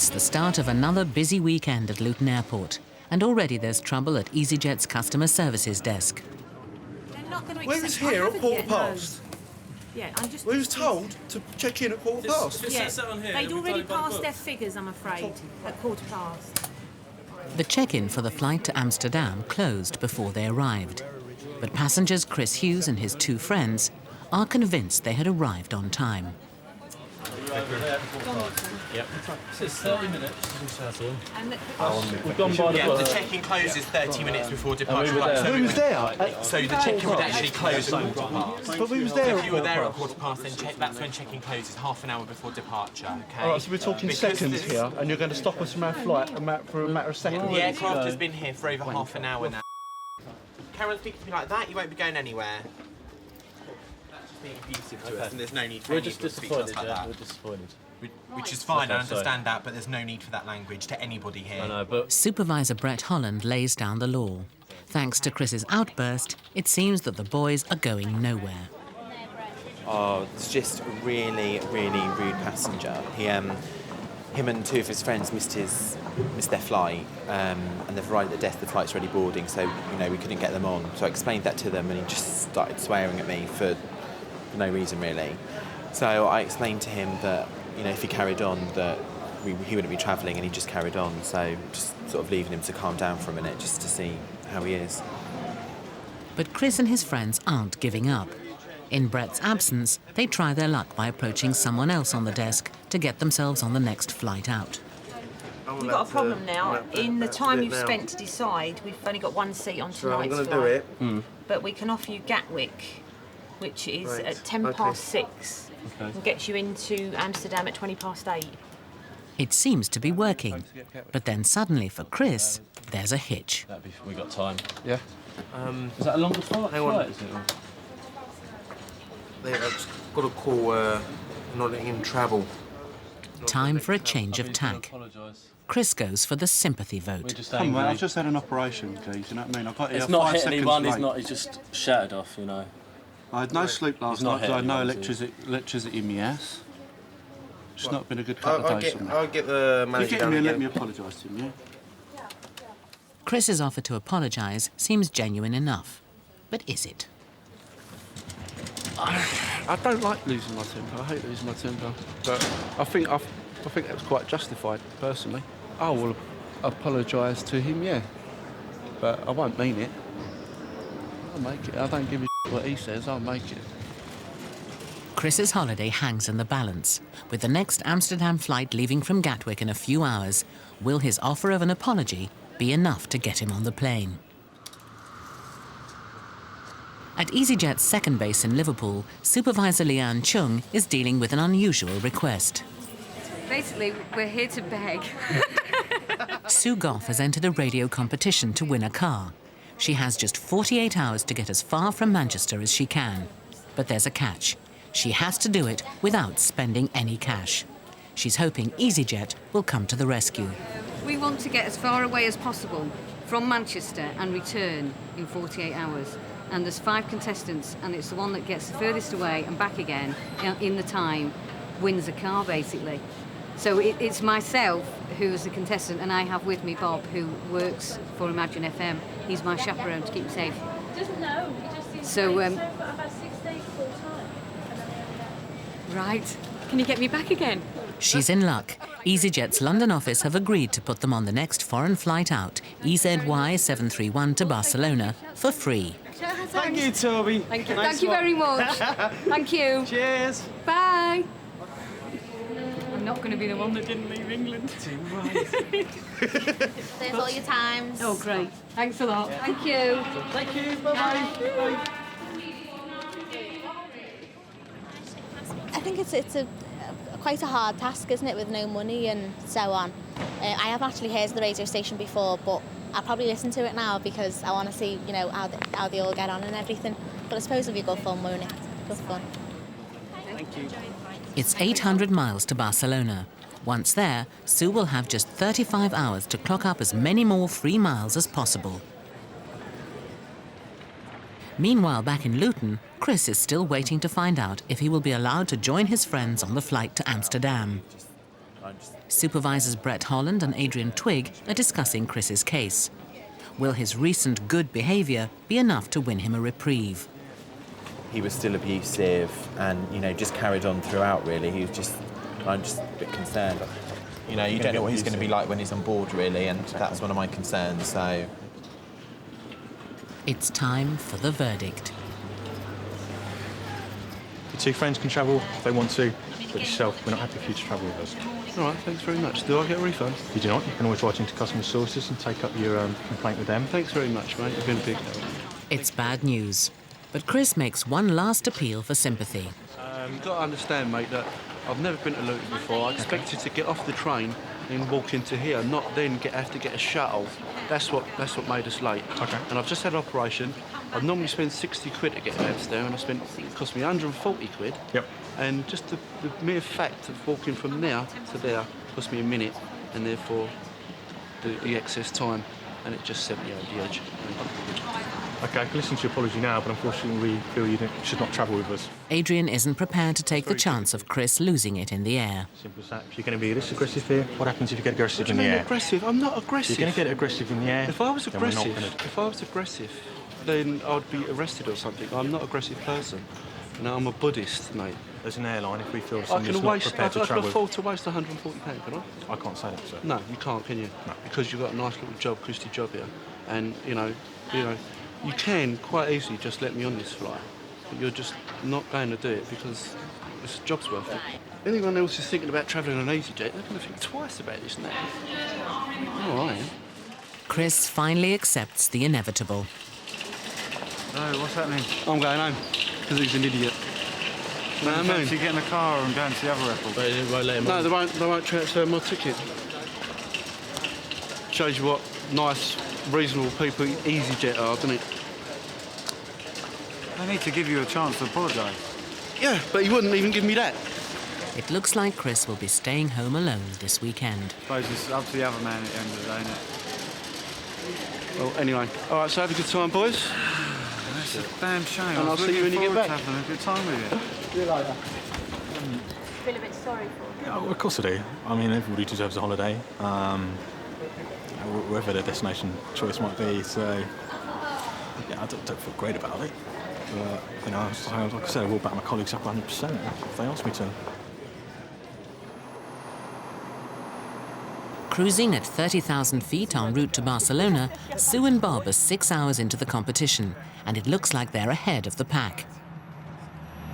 It's the start of another busy weekend at Luton Airport, and already there's trouble at EasyJet's customer services desk. We was here at quarter past. Yeah, I'm just... We was told to check in at quarter past. Yeah, they'd already passed their figures, I'm afraid, at quarter past. The check-in for the flight to Amsterdam closed before they arrived. But passengers Chris Hughes and his two friends are convinced they had arrived on time. Yep. So it's 30 minutes. We've gone by the check-in closes 30 minutes before departure. We was there. So the check-in would actually close at quarter past. But we was there. If you were there at quarter past, then that's when check-in closes, half an hour before departure. Okay. All right, so we're talking seconds here, and you're going to stop us from our flight for a matter of seconds. The aircraft has been here for over half an hour now. Karen, speak to me like that. You won't be going anywhere. That's just being abusive to us, and there's no need for anyone to speak to us like that. We're disappointed. Which is fine, I understand that, but there's no need for that language to anybody here. I know, but... Supervisor Brett Holland lays down the law. Thanks to Chris's outburst, it seems that the boys are going nowhere. Oh, it's just a really, really rude passenger. Him and two of his friends missed their flight, and they've arrived at the desk. The flight's already boarding, so we couldn't get them on. So I explained that to them, and he just started swearing at me for no reason really. So I explained to him that if he carried on, that he wouldn't be travelling, and he just carried on. So just sort of leaving him to calm down for a minute, just to see how he is. But Chris and his friends aren't giving up. In Brett's absence, they try their luck by approaching someone else on the desk to get themselves on the next flight out. You've got a problem now. In the time you've spent to decide, we've only got one seat on tonight's flight. But we can offer you Gatwick, which is at 6:10. And gets you into Amsterdam at 8:20. It seems to be working, but then suddenly for Chris, there's a hitch. We got time. Yeah. Is that a longer flight? Is it? They've got to call not in travel. Time for a change of tack. Chris goes for the sympathy vote. Come on, I've just had an operation, guys. You know what I mean? I got here It's not 5 hit seconds anyone. late. He's just shattered off. I had no sleep last not night because I had no hitting electricity in my ass. It's not been a good couple of days for me. I'll get the manager You get down me and again. let me apologise to him, yeah? Chris's offer to apologise seems genuine enough. But is it? I don't like losing my temper. I hate losing my temper. But I think that was quite justified, personally. I will apologise to him, yeah. But I won't mean it. I'll make it. I don't give a what he says. I'll make it. Chris's holiday hangs in the balance. With the next Amsterdam flight leaving from Gatwick in a few hours, will his offer of an apology be enough to get him on the plane? At EasyJet's second base in Liverpool, Supervisor Leanne Chung is dealing with an unusual request. Basically, we're here to beg. Sue Goff has entered a radio competition to win a car. She has just 48 hours to get as far from Manchester as she can. But there's a catch. She has to do it without spending any cash. She's hoping EasyJet will come to the rescue. We want to get as far away as possible from Manchester and return in 48 hours. And there's 5 contestants, and it's the one that gets the furthest away and back again in the time wins a car, basically. So it's myself who's the contestant, and I have with me Bob, who works for Imagine FM. He's my chaperone to keep me safe. Doesn't know. So, about 6 days full time. Right. Can you get me back again? She's in luck. EasyJet's London office have agreed to put them on the next foreign flight out, EZY 731 to Barcelona, for free. Thank you, Toby. Thank you. Thank you very much. Thank you. Cheers. Bye. I'm not going to be the one that didn't leave England. There's all your times. Oh, great. Thanks a lot. Thank you. Thank you. Bye-bye. Bye. I think it's quite a hard task, isn't it, with no money and so on. I have actually heard the radio station before, but I'll probably listen to it now because I want to see, how they all get on and everything. But I suppose it'll be good fun, won't it? Good fun. Thank you. It's 800 miles to Barcelona. Once there, Sue will have just 35 hours to clock up as many more free miles as possible. Meanwhile, back in Luton, Chris is still waiting to find out if he will be allowed to join his friends on the flight to Amsterdam. I'm just Supervisors Brett Holland and Adrian Twigg are discussing Chris's case. Will his recent good behaviour be enough to win him a reprieve? He was still abusive and, you know, just carried on throughout, really. I'm just a bit concerned. You know, you don't know what he's going to be like when he's on board, really, and that's one of my concerns, so... It's time for the verdict. Your two friends can travel if they want to, but yourself, we're not happy for you to travel with us. All right, thanks very much. Do I get a refund? You do not. You can always write into customer sources and take up your complaint with them. Thanks very much, mate. You've been a big help. It's bad news, but Chris makes one last appeal for sympathy. You've got to understand, mate, that I've never been to Luton before. I expected to get off the train and walk into here, not then have to get a shuttle. That's what made us late. Okay. And I've just had an operation. I'd normally spend 60 quid to get downstairs, and it cost me 140 quid. Yep. And just the mere fact of walking from there to there cost me a minute, and therefore the excess time, and it just sent me over the edge. OK, I can listen to your apology now, but unfortunately we feel you should not travel with us. Adrian isn't prepared to take the chance of Chris losing it in the air. Simple as that. If you're going to be this aggressive here, what happens if you get aggressive in the air? Aggressive? I'm not aggressive. You're going to get aggressive in the air. If I was aggressive, then I'd be arrested or something. I'm not an aggressive person. You know, I'm a Buddhist, mate. As an airline, if we feel somebody's not prepared to I travel... can afford to waste £140, can I? I can't say that, sir. No, you can't, can you? No. Because you've got a nice little job, Christy job here. And, you know, you can quite easily just let me on this flight. But you're just not going to do it because this job's worth it. Anyone else who's thinking about travelling on an EasyJet, they're going to think twice about this now. All right. Chris finally accepts the inevitable. No, what's happening? I'm going home because he's an idiot. No, I mean, you get in the car and go to the other airport. They won't let him on. No, they won't transfer my ticket. Shows you what nice, reasonable people EasyJet are, doesn't it? They need to give you a chance to apologise. Yeah, but he wouldn't even give me that. It looks like Chris will be staying home alone this weekend. I suppose it's up to the other man at the end of the day, isn't it? Well, anyway. All right, so have a good time, boys. That's a damn shame. And I'll see you when you get back. Having a good time with you. See you later. Feel a bit sorry for Yeah, well, of course I do. I mean, everybody deserves a holiday, wherever their destination choice might be. So, yeah, I don't feel great about it. But, you know, like I said, I will back my colleagues up 100% if they ask me to. Cruising at 30,000 feet en route to Barcelona, Sue and Bob are 6 hours into the competition, and it looks like they're ahead of the pack.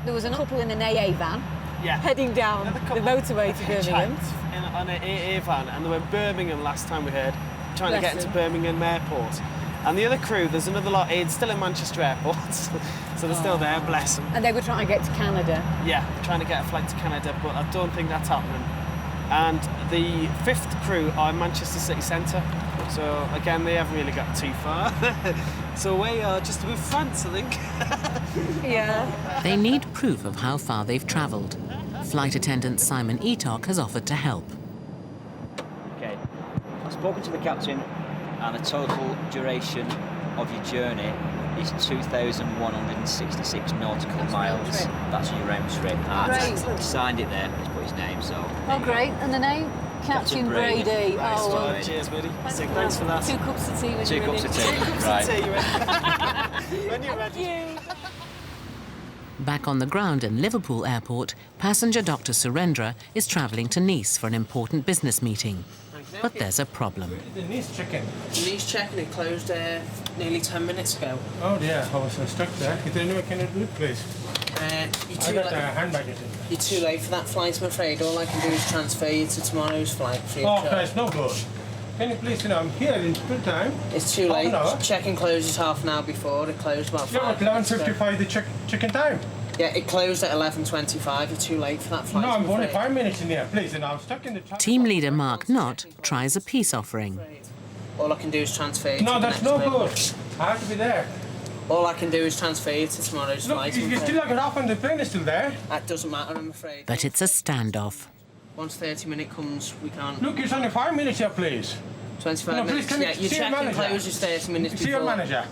There was a couple in an AA van Yeah. heading down the motorway to Birmingham. On an AA van, and they were Birmingham last time we heard, trying to get into Birmingham Airport. And the other crew, there's another lot still in Manchester Airport, so they're still there, bless them. And they were trying to get to Canada. Yeah, trying to get a flight to Canada, but I don't think that's happening. And the fifth crew are in Manchester City Centre, so again, they haven't really got too far. So we are just with France, I think. Yeah. They need proof of how far they've travelled. Flight attendant Simon Eatock has offered to help. Okay, I've spoken to the captain, and the total duration of your journey is 2,166 nautical miles. That's your round trip. Great. He signed it there, he's put his name, so... Oh, great. And the name? Captain Brady. Nice Oh, well. Cheers, buddy. Thanks for that. 2 cups of tea when you're ready. 2 cups of tea, right. When you're ready. Back on the ground in Liverpool Airport, passenger Dr. Surendra is travelling to Nice for an important business meeting. But there's a problem. The Nice check-in. Nice check-in, it closed nearly 10 minutes ago. Oh dear, I was stuck there. Is there any way can I do it, please? You're I got a hand baggage. You're too late for that flight, I'm afraid. All I can do is transfer you to tomorrow's flight. Free of Oh, charge. Christ, no good. Can you please, I'm here in good time. It's too late. Half an hour. Check-in closes half an hour before. It closed about 5 minutes ago. 11:55 the check-in time. Yeah, it closed at 11:25. You're too late for that flight. No, I'm only afraid. 5 minutes in here, please, and I'm stuck in the traffic. Team leader Mark Knott tries a peace offering. All I can do is transfer you to No, the that's next no meeting. good. I have to be there. All I can do is transfer you to tomorrow's Look, flight. you still got off and the plane is still there. That doesn't matter, I'm afraid. But it's a standoff. Once 30-minute comes, we can't... Look, it's only 5 minutes here, please. 25 No, please, minutes. can you Yeah, your see your check-in manager? closes 30 minutes before. See your manager.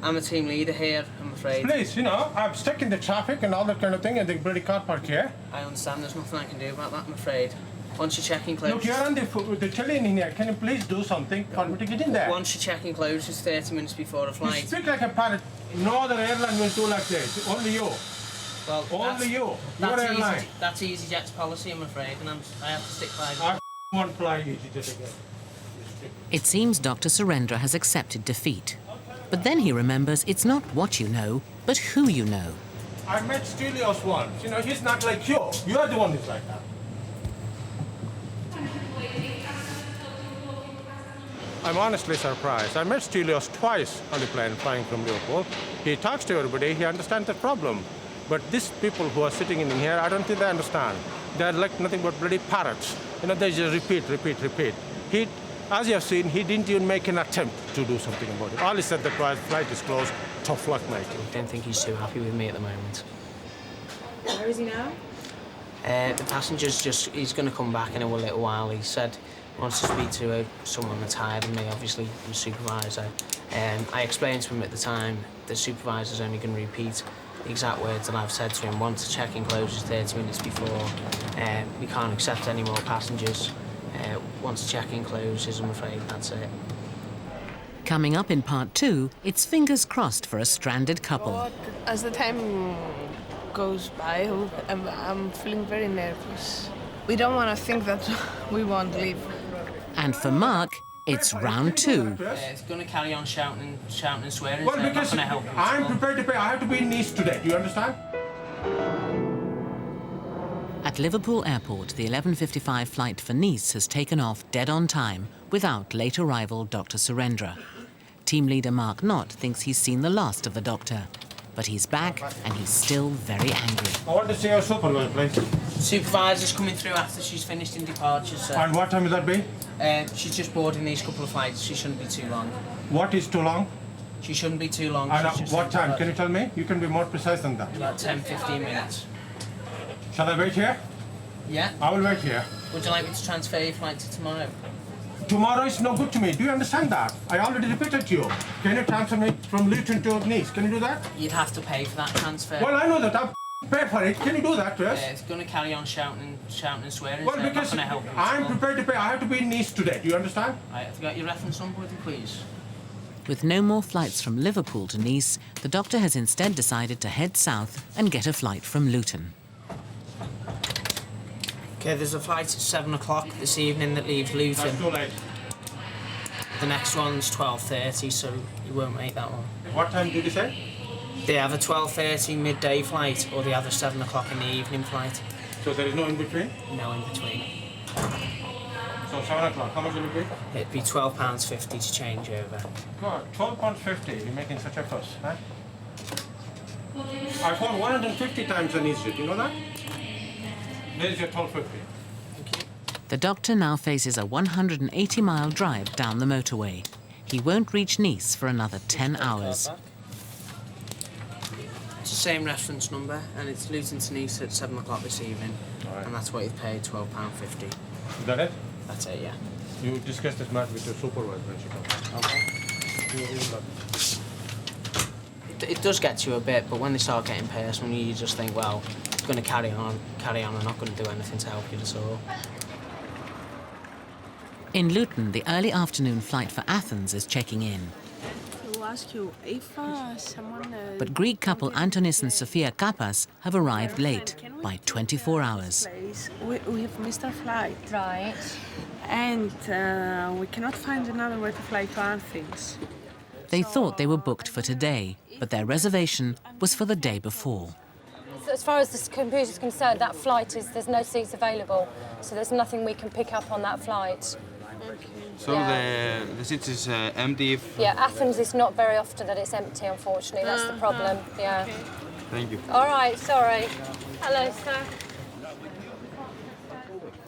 I'm a team leader here, I'm afraid. Please, I'm stuck in the traffic and all that kind of thing in the bloody car park here. I understand, there's nothing I can do about that, I'm afraid. Once your check-in closes... Look, you're on the train in here. Can you please do something for me to get in there? Once your check-in closes 30 minutes before the flight... You speak like a parrot. No other airline will do like this. Only you. Well, only you. Your That's airline. That's EasyJet's policy, I'm afraid, and I have to stick by it. I won't fly EasyJet again. It seems Dr. Surendra has accepted defeat. But then he remembers it's not what you know, but who you know. I met Studios once. You know, he's not like you. You are the one who's like that. I'm honestly surprised. I met Studios twice on the plane flying from Liverpool. He talks to everybody, he understands the problem. But these people who are sitting in here, I don't think they understand. They're like nothing but bloody parrots. You know, they just repeat, repeat, repeat. He, as you have seen, he didn't even make an attempt to do something about it. All he said, the flight is closed, tough luck, mate. I don't think he's too happy with me at the moment. Where is he now? The passenger's he's going to come back in a little while. He said he wants to speak to someone that's higher than me, obviously the supervisor. I explained to him at the time the supervisor's only going to repeat the exact words that I've said to him. Once the check-in closes 30 minutes before, we can't accept any more passengers. Once the check-in closes, I'm afraid that's it. Coming up in part 2, it's fingers crossed for a stranded couple. As the time goes by, I'm feeling very nervous. We don't want to think that we won't leave. And for Mark, it's round 2. It's going to carry on shouting and swearing. Well, so because I'm not going to help I'm prepared to pay. I have to be in Nice today. Do you understand? At Liverpool Airport, the 11:55 flight for Nice has taken off dead on time without late arrival Dr. Surendra. Team leader Mark Knott thinks he's seen the last of the doctor. But he's back and he's still very angry. I want to see your supervisor, please. Supervisor's coming through after she's finished in departures, sir. And what time will that be? She's just boarding these couple of flights. She shouldn't be too long. What is too long? She shouldn't be too long. And what time? Can you tell me? You can be more precise than that. About 10, 15 minutes. Shall I wait here? Yeah? I will wait here. Would you like me to transfer your flight to tomorrow? Tomorrow is no good to me. Do you understand that? I already repeated to you. Can you transfer me from Luton to Nice? Can you do that? You'd have to pay for that transfer. Well, I know that. I'll pay for it. Can you do that, Chris? It's going to carry on shouting and swearing. Well, so because I'm not going to help you. I'm prepared to pay. I have to be in Nice today. Do you understand? Right, have you got your reference number with you, please? With no more flights from Liverpool to Nice, the doctor has instead decided to head south and get a flight from Luton. Okay, there's a flight at 7 o'clock this evening that leaves Luton. That's too late. The next one's 12:30, so you won't make that one. What time did you say? They have a 12:30 midday flight, or they have a 7 o'clock in the evening flight. So there is no in between? No in between. So 7 o'clock, how much will it be? It'd be £12.50 to change over. God, £12.50, you're making such a fuss, huh? I phoned 150 times on EasyJet, you know that? There's your £12.50. The doctor now faces a 180-mile drive down the motorway. He won't reach Nice for another 10 hours. It's the same reference number, and it's Luton to Nice at 7 o'clock this evening. Right. And that's what you've paid, £12.50. Is that it? That's it, yeah. You discuss this matter with your supervisor when she comes. Okay. It does get to you a bit, but when they start getting personal, you just think, well, it's going to carry on. I'm not going to do anything to help you at all. In Luton, the early afternoon flight for Athens is checking in. To ask you if someone... But Greek couple Antonis and Sophia Kappas have arrived late by 24 hours. We've missed our flight. Right. And we cannot find another way to fly to Athens. They thought they were booked for today, but their reservation was for the day before. So as far as the computer is concerned, that flight there's no seats available, so there's nothing we can pick up on that flight. So the seat is empty if... Yeah, Athens is not very often that it's empty, unfortunately. That's the problem, yeah. Thank you. All right, sorry. Hello, sir.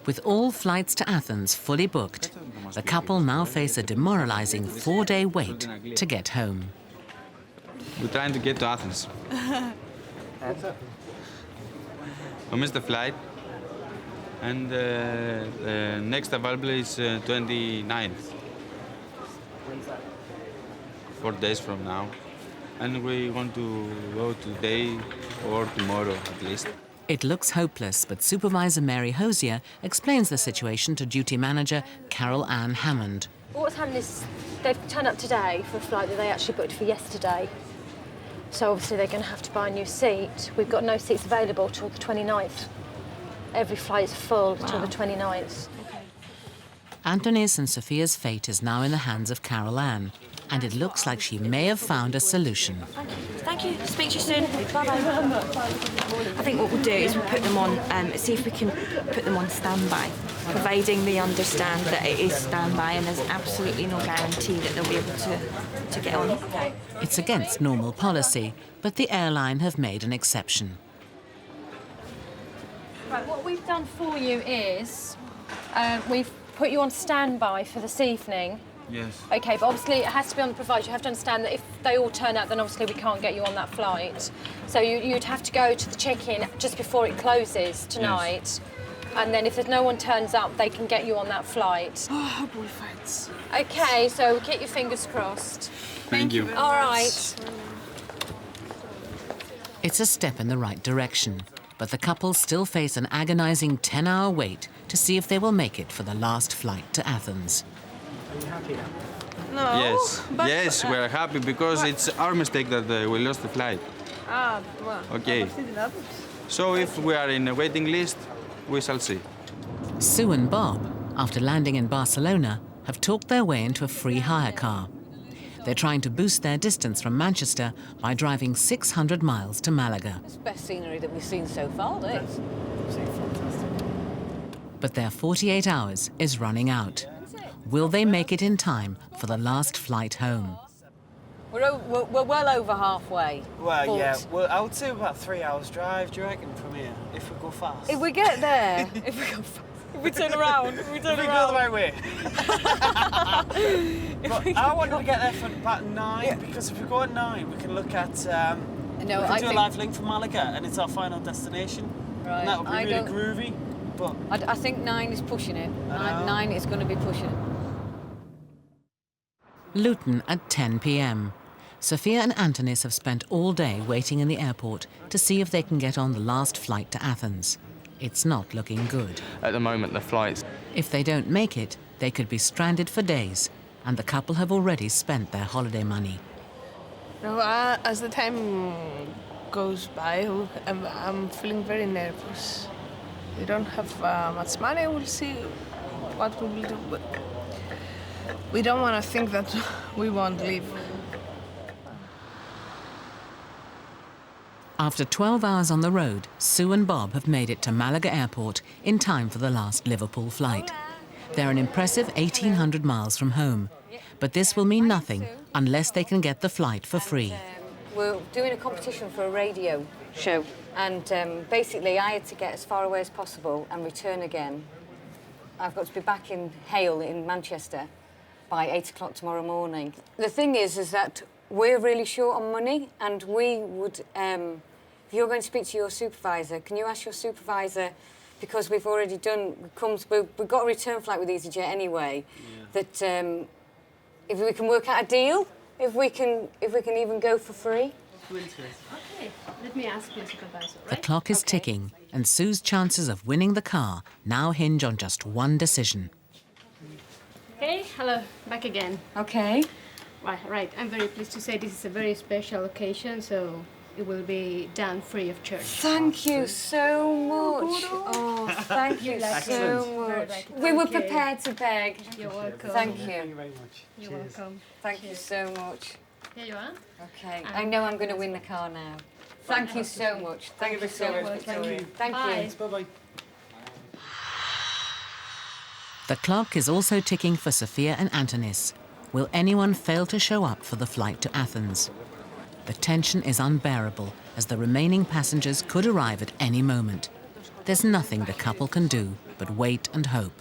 With all flights to Athens fully booked, the couple now face a demoralizing 4-day wait to get home. We're trying to get to Athens. We missed the flight, and the next available is 29th. 4 days from now. And we want to go today or tomorrow at least. It looks hopeless, but Supervisor Mary Hosier explains the situation to duty manager Carol Ann Hammond. What's happened is they've turned up today for a flight that they actually booked for yesterday. So obviously they're going to have to buy a new seat. We've got no seats available till the 29th. Every flight's full till the 29th. Anthony's and Sophia's fate is now in the hands of Carol Ann, and it looks like she may have found a solution. Thank you. Speak to you soon. Bye-bye. I think what we'll do is we'll put them on, see if we can put them on standby, providing they understand that it is standby and there's absolutely no guarantee that they'll be able to get on. It's against normal policy, but the airline have made an exception. Right, what we've done for you is we've put you on standby for this evening. Yes. OK, but obviously it has to be on the provider. You have to understand that if they all turn up, then obviously we can't get you on that flight. So you'd have to go to the check-in just before it closes tonight. Yes. And then if there's no one turns up, they can get you on that flight. Oh, boyfriends. OK, so keep your fingers crossed. Thank you. All right. It's a step in the right direction, but the couple still face an agonising 10-hour wait to see if they will make it for the last flight to Athens. Are you happy now? No. Yes, but, yes, we're happy because it's our mistake that we lost the flight. Well. Okay. So if we are in a waiting list, we shall see. Sue and Bob, after landing in Barcelona, have talked their way into a free hire car. They're trying to boost their distance from Manchester by driving 600 miles to Malaga. It's the best scenery that we've seen so far, this. But their 48 hours is running out. Will they make it in time for the last flight home? We're well over halfway. Well, yeah, well, I would say about 3 hours drive, do you reckon, from here, if we go fast? If we get there, if we turn around, if we go the right way. But I wanted to get there for about 9, because if we go at 9, we can look at, we can do a live link from Malaga, and it's our final destination. Right. And that would be really groovy. But I think 9 is pushing it. 9 is going to be pushing it. Luton at 10 p.m. Sophia and Antonis have spent all day waiting in the airport to see if they can get on the last flight to Athens. It's not looking good. At the moment, the flights... If they don't make it, they could be stranded for days, and the couple have already spent their holiday money. No, as the time goes by, I'm feeling very nervous. We don't have much money. We'll see what we will do, but we don't want to think that we won't leave. After 12 hours on the road, Sue and Bob have made it to Malaga Airport in time for the last Liverpool flight. They're an impressive 1,800 miles from home, but this will mean nothing unless they can get the flight for free. We're doing a competition for a radio show, and basically I had to get as far away as possible and return again. I've got to be back in Hale in Manchester by 8 o'clock tomorrow morning. The thing is that we're really short on money, and we would, if you're going to speak to your supervisor, can you ask your supervisor, because we've already done, we've got a return flight with EasyJet anyway, that if we can work out a deal, if we can even go for free. Okay, let me ask your supervisor. The clock is ticking, and Sue's chances of winning the car now hinge on just one decision. Okay, hello, back again. Okay. Right, I'm very pleased to say this is a very special occasion, so it will be done free of charge. Thank you so much. Oh, thank you so much. We were prepared to beg. You're welcome. Thank you. Thank you very much. You're Cheers. welcome. Thank you so much. Here you are. Okay, I know I'm going to win the car now. Thank you so much. Thank you so much. Thank you. Thank you. Bye-bye. The clock is also ticking for Sophia and Antonis. Will anyone fail to show up for the flight to Athens? The tension is unbearable, as the remaining passengers could arrive at any moment. There's nothing the couple can do but wait and hope.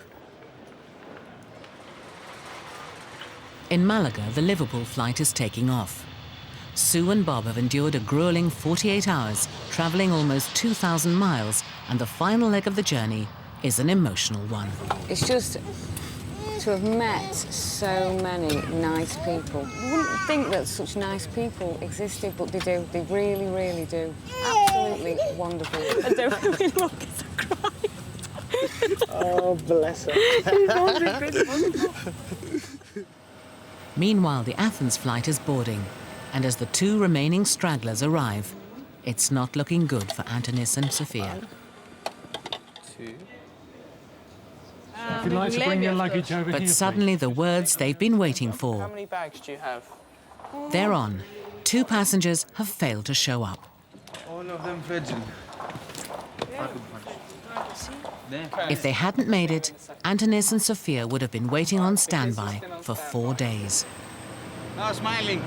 In Malaga, the Liverpool flight is taking off. Sue and Bob have endured a grueling 48 hours, travelling almost 2,000 miles, and the final leg of the journey is an emotional one. It's just to have met so many nice people. You wouldn't think that such nice people existed, but they do. They really, really do. Absolutely absolutely wonderful. I don't really look as I cry. Oh, bless her. Meanwhile, the Athens flight is boarding, and as the 2 remaining stragglers arrive, it's not looking good for Antonis and Sophia. If you'd like to bring your luggage over here, But suddenly the words they've been waiting How for, many bags do you have? they're on. 2 passengers have failed to show up. All of them fragile. If they hadn't made it, Antonis and Sophia would have been waiting on standby for 4 days. Now smiling.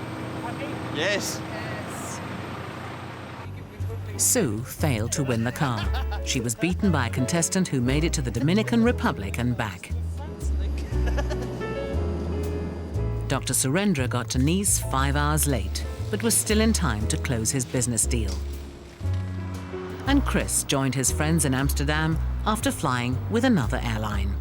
Yes. Sue failed to win the car. She was beaten by a contestant who made it to the Dominican Republic and back. Dr. Surendra got to Nice 5 hours late, but was still in time to close his business deal. And Chris joined his friends in Amsterdam after flying with another airline.